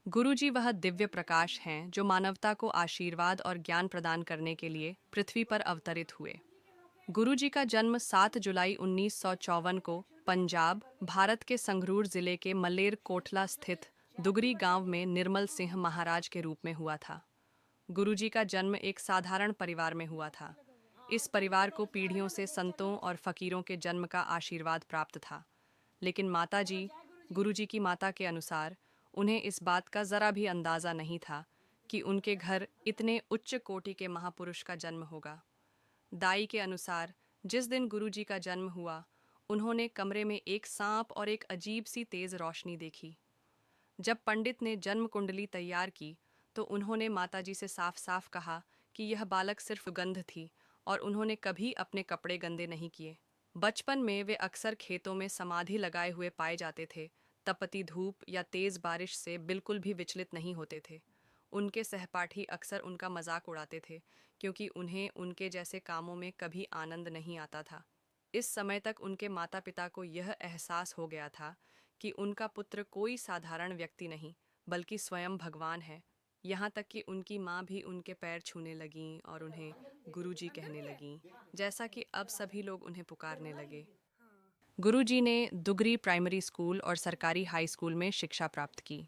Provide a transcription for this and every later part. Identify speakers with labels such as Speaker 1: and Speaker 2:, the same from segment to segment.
Speaker 1: गुरुजी वह दिव्य प्रकाश हैं जो मानवता को आशीर्वाद और ज्ञान प्रदान करने के लिए पृथ्वी पर अवतरित हुए। गुरुजी का जन्म 7 जुलाई 1954 को पंजाब, भारत के संगरूर जिले के मलेर कोटला स्थित दुगरी गांव में निर्मल सिंह महाराज के रूप में हुआ था। गुरुजी का जन्म एक साधारण परिवार में हुआ था। इस परिवार को पीढ़ियों से संतों और फकीरों के जन्म का आशीर्वाद प्राप्त था। लेकिन माताजी, गुरुजी की माता के अनुसार, उन्हें इस बात का जरा भी अंदाजा नहीं था कि उनके घर इतने उच्च कोटि के महापुरुष का जन्म होगा। दाई के अनुसार जिस दिन गुरुजी का जन्म हुआ, उन्होंने कमरे में एक सांप और एक अजीब सी तेज रोशनी देखी। जब पंडित ने जन्म कुंडली तैयार की तो उन्होंने माताजी से साफ साफ कहा कि यह बालक सिर्फ गंध थी और उन्होंने कभी अपने कपड़े गंदे नहीं किए। बचपन में वे अक्सर खेतों में समाधि लगाए हुए पाए जाते थे, तपती धूप या तेज बारिश से बिल्कुल भी विचलित नहीं होते थे। उनके सहपाठी अक्सर उनका मजाक उड़ाते थे क्योंकि उन्हें उनके जैसे कामों में कभी आनंद नहीं आता था। इस समय तक उनके माता पिता को यह एहसास हो गया था कि उनका पुत्र कोई साधारण व्यक्ति नहीं बल्कि स्वयं भगवान है। यहाँ तक कि उनकी माँ भी उनके पैर छूने लगीं और उन्हें गुरुजी कहने लगीं, जैसा कि अब सभी लोग उन्हें पुकारने लगे। गुरुजी ने दुगरी प्राइमरी स्कूल और सरकारी हाई स्कूल में शिक्षा प्राप्त की।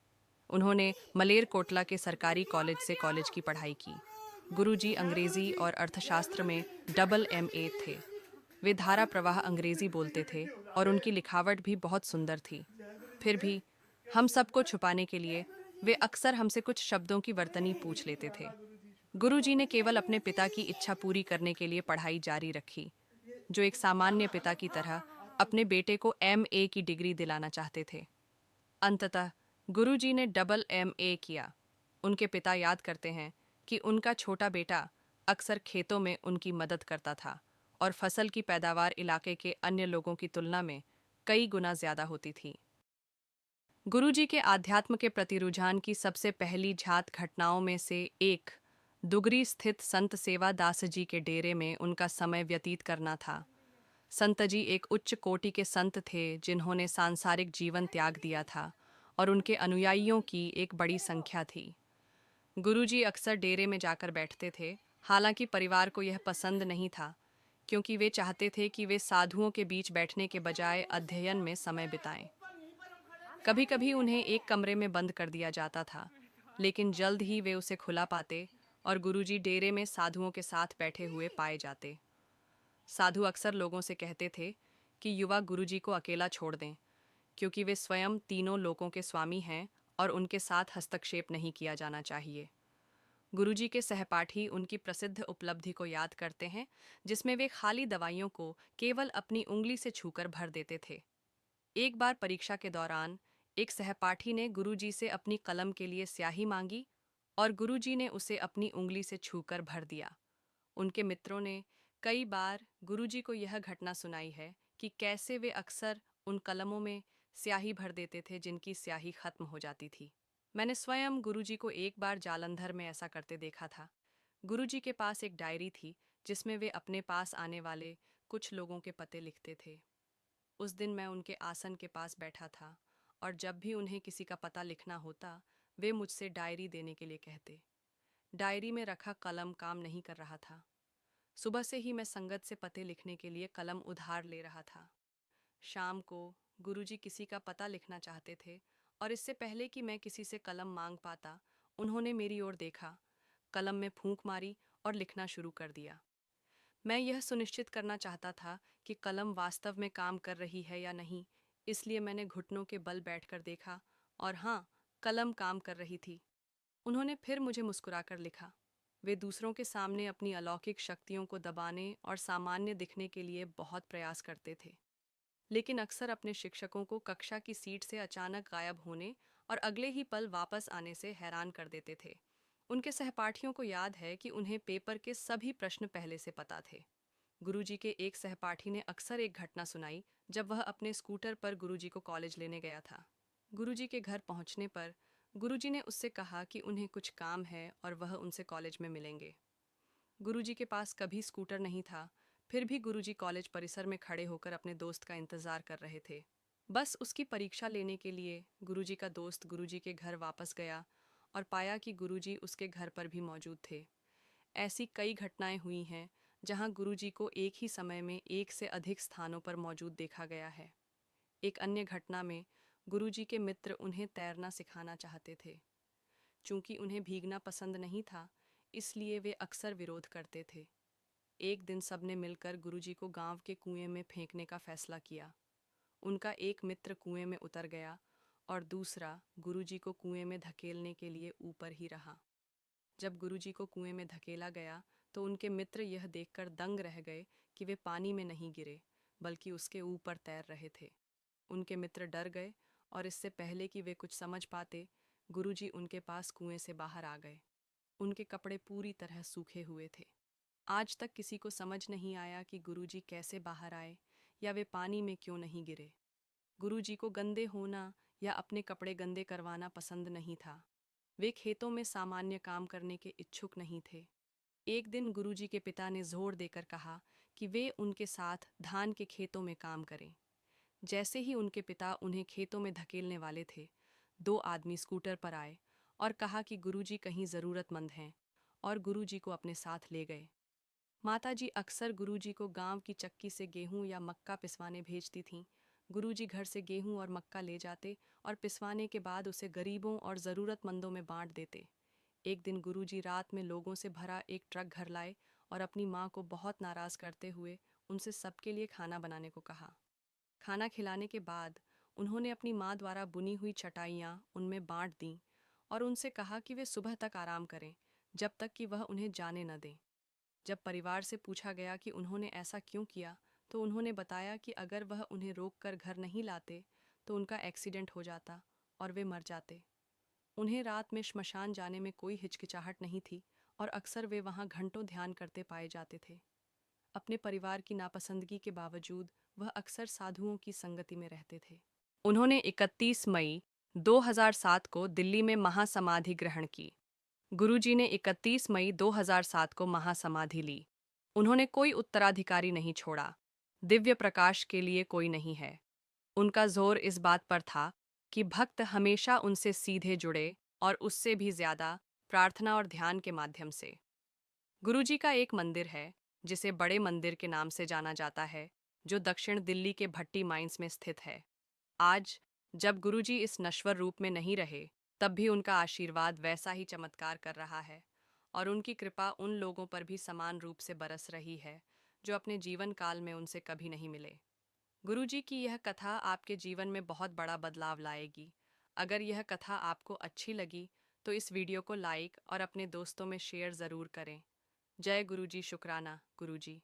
Speaker 1: उन्होंने मलेरकोटला के सरकारी कॉलेज से कॉलेज की पढ़ाई की। गुरुजी अंग्रेजी और अर्थशास्त्र में डबल एमए थे। वे धारा प्रवाह अंग्रेजी बोलते थे और उनकी लिखावट भी बहुत सुंदर थी। फिर भी हम सबको छुपाने के लिए वे अक्सर हमसे कुछ शब्दों की वर्तनी पूछ लेते थे। गुरुजी ने केवल अपने पिता की इच्छा पूरी करने के लिए पढ़ाई जारी रखी, जो एक सामान्य पिता की तरह अपने बेटे को एमए की डिग्री दिलाना चाहते थे। अंततः गुरुजी ने डबल एमए किया। उनके पिता याद करते हैं कि उनका छोटा बेटा अक्सर खेतों में उनकी मदद करता था और फसल की पैदावार इलाके के अन्य लोगों की तुलना में कई गुना ज्यादा होती थी। गुरुजी के आध्यात्म के प्रति रुझान की सबसे पहली झात घटनाओं में से एक दुगरी स्थित संत सेवा दास जी के डेरे में उनका समय व्यतीत करना था। संत जी एक उच्च कोटि के संत थे जिन्होंने सांसारिक जीवन त्याग दिया था और उनके अनुयायियों की एक बड़ी संख्या थी। गुरुजी अक्सर डेरे में जाकर बैठते थे, हालांकि परिवार को यह पसंद नहीं था क्योंकि वे चाहते थे कि वे साधुओं के बीच बैठने के बजाय अध्ययन में समय बिताएं। कभी कभी उन्हें एक कमरे में बंद कर दिया जाता था, लेकिन जल्द ही वे उसे खुला पाते और गुरुजी डेरे में साधुओं के साथ बैठे हुए पाए जाते। साधु अक्सर लोगों से कहते थे कि युवा गुरुजी को अकेला छोड़ दें, क्योंकि वे स्वयं तीनों लोकों के स्वामी हैं और उनके साथ हस्तक्षेप नहीं किया जाना चाहिए। गुरुजी के सहपाठी उनकी प्रसिद्ध उपलब्धि को याद करते हैं, जिसमें वे खाली दवाइयों को केवल अपनी उंगली से छूकर भर देते थे। एक बार परीक्षा के दौरान एक सहपाठी ने गुरुजी से अपनी कलम के लिए स्याही मांगी और गुरुजी ने उसे अपनी उंगली से छूकर भर दिया। उनके मित्रों ने कई बार गुरुजी को यह घटना सुनाई है कि कैसे वे अक्सर उन कलमों में स्याही भर देते थे जिनकी स्याही खत्म हो जाती थी। मैंने स्वयं गुरुजी को एक बार जालंधर में ऐसा करते देखा था। गुरुजी के पास एक डायरी थी जिसमें वे अपने पास आने वाले कुछ लोगों के पते लिखते थे। उस दिन मैं उनके आसन के पास बैठा था और जब भी उन्हें किसी का पता लिखना होता, वे मुझसे डायरी देने के लिए कहते। डायरी में रखा कलम काम नहीं कर रहा था। सुबह से ही मैं संगत से पते लिखने के लिए कलम उधार ले रहा था। शाम को गुरुजी किसी का पता लिखना चाहते थे और इससे पहले कि मैं किसी से कलम मांग पाता, उन्होंने मेरी ओर देखा, कलम में फूंक मारी और लिखना शुरू कर दिया। मैं यह सुनिश्चित करना चाहता था कि कलम वास्तव में काम कर रही है या नहीं, इसलिए मैंने घुटनों के बल बैठकर देखा और हाँ, कलम काम कर रही थी। उन्होंने फिर मुझे मुस्कुराकर लिखा। वे दूसरों के सामने अपनी अलौकिक शक्तियों को दबाने और सामान्य दिखने के लिए बहुत प्रयास करते थे, लेकिन अक्सर अपने शिक्षकों को कक्षा की सीट से अचानक गायब होने और अगले ही पल वापस आने से हैरान कर देते थे। उनके सहपाठियों को याद है कि उन्हें पेपर के सभी प्रश्न पहले से पता थे। गुरुजी के एक सहपाठी ने अक्सर एक घटना सुनाई जब वह अपने स्कूटर पर गुरुजी को कॉलेज लेने गया था। गुरुजी के घर पहुंचने पर गुरुजी ने उससे कहा कि उन्हें कुछ काम है और वह उनसे कॉलेज में मिलेंगे। गुरुजी के पास कभी स्कूटर नहीं था, फिर भी गुरुजी कॉलेज परिसर में खड़े होकर अपने दोस्त का इंतजार कर रहे थे। बस उसकी परीक्षा लेने के लिए गुरुजी का दोस्त गुरुजी के घर वापस गया और पाया कि गुरुजी उसके घर पर भी मौजूद थे। ऐसी कई घटनाएं हुई हैं जहां गुरुजी को एक ही समय में एक से अधिक स्थानों पर मौजूद देखा गया है। एक अन्य घटना में गुरुजी के मित्र उन्हें तैरना सिखाना चाहते थे। चूंकि उन्हें भीगना पसंद नहीं था, इसलिए वे अक्सर विरोध करते थे। एक दिन सबने मिलकर गुरुजी को गांव के कुएं में फेंकने का फैसला किया। उनका एक मित्र कुएं में उतर गया और दूसरा गुरुजी को कुएं में धकेलने के लिए ऊपर ही रहा। जब गुरुजी को कुएं में धकेला गया तो उनके मित्र यह देखकर दंग रह गए कि वे पानी में नहीं गिरे, बल्कि उसके ऊपर तैर रहे थे। उनके मित्र डर गए और इससे पहले कि वे कुछ समझ पाते, गुरुजी उनके पास कुएं से बाहर आ गए। उनके कपड़े पूरी तरह सूखे हुए थे। आज तक किसी को समझ नहीं आया कि गुरुजी कैसे बाहर आए या वे पानी में क्यों नहीं गिरे। गुरुजी को गंदे होना या अपने कपड़े गंदे करवाना पसंद नहीं था। वे खेतों में सामान्य काम करने के इच्छुक नहीं थे। एक दिन गुरुजी के पिता ने जोर देकर कहा कि वे उनके साथ धान के खेतों में काम करें। जैसे ही उनके पिता उन्हें खेतों में धकेलने वाले थे, दो आदमी स्कूटर पर आए और कहा कि गुरुजी कहीं ज़रूरतमंद हैं, और गुरुजी को अपने साथ ले गए। माताजी अक्सर गुरुजी को गांव की चक्की से गेहूं या मक्का पिसवाने भेजती थीं। गुरुजी घर से गेहूं और मक्का ले जाते और पिसवाने के बाद उसे गरीबों और ज़रूरतमंदों में बांट देते। एक दिन गुरुजी रात में लोगों से भरा एक ट्रक घर लाए और अपनी माँ को बहुत नाराज़ करते हुए उनसे सबके लिए खाना बनाने को कहा। खाना खिलाने के बाद उन्होंने अपनी माँ द्वारा बुनी हुई चटाइयाँ उनमें बांट दीं और उनसे कहा कि वे सुबह तक आराम करें, जब तक कि वह उन्हें जाने न दें। जब परिवार से पूछा गया कि उन्होंने ऐसा क्यों किया, तो उन्होंने बताया कि अगर वह उन्हें रोककर घर नहीं लाते तो उनका एक्सीडेंट हो जाता और वे मर जाते। उन्हें रात में श्मशान जाने में कोई हिचकिचाहट नहीं थी और अक्सर वे वहां घंटों ध्यान करते पाए जाते थे। अपने परिवार की नापसंदगी के बावजूद वह अक्सर साधुओं की संगति में रहते थे। उन्होंने 31 मई 2007 को दिल्ली में महासमाधि ग्रहण की। गुरुजी ने 31 मई 2007 को महासमाधि ली। उन्होंने कोई उत्तराधिकारी नहीं छोड़ा। दिव्य प्रकाश के लिए कोई नहीं है। उनका जोर इस बात पर था कि भक्त हमेशा उनसे सीधे जुड़े और उससे भी ज्यादा प्रार्थना और ध्यान के माध्यम से। गुरुजी का एक मंदिर है जिसे बड़े मंदिर के नाम से जाना जाता है, जो दक्षिण दिल्ली के भट्टी माइंस में स्थित है। आज जब गुरुजी इस नश्वर रूप में नहीं रहे, तब भी उनका आशीर्वाद वैसा ही चमत्कार कर रहा है और उनकी कृपा उन लोगों पर भी समान रूप से बरस रही है जो अपने जीवन काल में उनसे कभी नहीं मिले। गुरुजी की यह कथा आपके जीवन में बहुत बड़ा बदलाव लाएगी। अगर यह कथा आपको अच्छी लगी तो इस वीडियो को लाइक और अपने दोस्तों में शेयर ज़रूर करें। जय गुरुजी। शुक्राना गुरुजी।